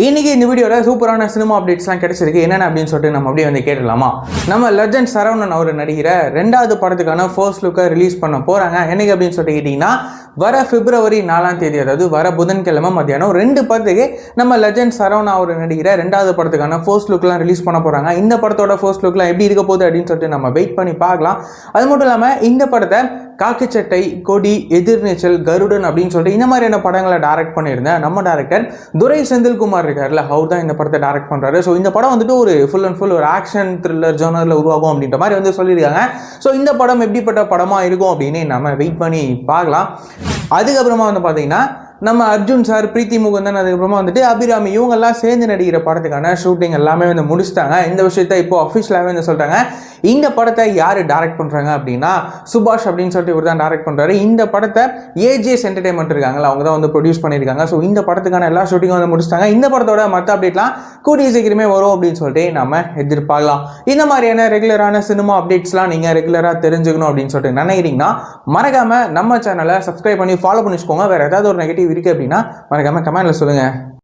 இன்னைக்கு இந்த வீடியோல சூப்பரான சினிமா அப்டேட்ஸ்லாம் கிடைச்சிருக்கு. என்னென்ன அப்படின்னு சொல்லிட்டு நம்ம அப்படியே வந்து கேட்டுடலாமா? நம்ம லெஜண்ட் சரவணன் அவர் நடிகிற 2வது படத்துக்கான ஃபர்ஸ்ட் லுக்கை ரிலீஸ் பண்ண போறாங்க. என்னைக்கு அப்படின்னு சொல்லிட்டு கேட்டீங்கன்னா வர பிப்ரவரி 4ஆம் தேதி, அதாவது வர புதன்கிழமை மத்தியானம் 2:10க்கு நம்ம லெஜண்ட் சரவணன் அவர் நடிகிற 2வது படத்துக்கான ஃபர்ஸ்ட் லுக்லாம் ரிலீஸ் பண்ண போறாங்க. இந்த படத்தோட ஃபர்ஸ்ட் லுக்லாம் எப்படி இருக்க போகுது அப்படின்னு சொல்லிட்டு நம்ம வெயிட் பண்ணி பார்க்கலாம். அது மட்டும் இல்லாமல் இந்த படத்தை காக்கிச்சட்டை, கொடி, எதிர்நீச்சல், கருடன் அப்படின்னு சொல்லிட்டு இந்த மாதிரியான படங்களை டைரக்ட் பண்ணியிருந்தேன் நம்ம டைரக்டர் துரை செந்தில்குமார் இருக்காருல்ல, அவர் தான் இந்த படத்தை டைரக்ட் பண்றாரு. ஸோ இந்த படம் வந்துட்டு ஒரு ஃபுல் அண்ட் ஃபுல் ஒரு ஆக்ஷன் த்ரில்லர் ஜானர்ல உருவாகும் அப்படின்ற மாதிரி வந்து சொல்லியிருக்காங்க. ஸோ இந்த படம் எப்படிப்பட்ட படமா இருக்கும் அப்படின்னு நம்ம வெயிட் பண்ணி பார்க்கலாம். அதுக்கப்புறமா வந்து பார்த்தீங்கன்னா நம்ம அர்ஜுன் சார், பிரீத்தி முகுந்தன், அதுக்கப்புறமா வந்துட்டு அபிராமி இவங்கெல்லாம் சேர்ந்து நடிக்கிற படத்துக்கான ஷூட்டிங் எல்லாமே வந்து முடிச்சிட்டாங்க. இந்த விஷயத்த இப்போ அஃபிஷியலாகவே வந்து சொல்கிறாங்க. இந்த படத்தை யார் டைரக்ட் பண்ணுறாங்க அப்படின்னா சுபாஷ் அப்படின்னு சொல்லிட்டு இவர் தான் டைரக்ட் பண்ணுறாரு. இந்த படத்தை ஏஜிஎஸ் என்டர்டைன்மெண்ட் இருக்காங்களா, அவங்க தான் வந்து ப்ரொடியூஸ் பண்ணியிருக்காங்க. ஸோ இந்த படத்துக்கான எல்லா ஷூட்டிங்கும் வந்து முடிச்சிட்டாங்க. இந்த படத்தோட மற்ற அப்டேட்லாம் கூடிய சீக்கிரமே வரும் அப்படின்னு சொல்லிட்டு நம்ம எதிர்பார்க்கலாம். இந்த மாதிரியான ரெகுலரான சினிமா அப்டேட்ஸ்லாம் நீங்கள் ரெகுலராக தெரிஞ்சுக்கணும் அப்படின்னு சொல்லிட்டு நினைக்கிறீங்கன்னா மறக்காமல் நம்ம சேனலை சப்ஸ்கிரைப் பண்ணி ஃபாலோ பண்ணி வச்சுக்கோங்க. வேறு ஏதாவது ஒரு நெகட்டிவ் இருக்குது அப்படின்னா மறக்காமல் கமெண்ட்ல சொல்லுங்கள்.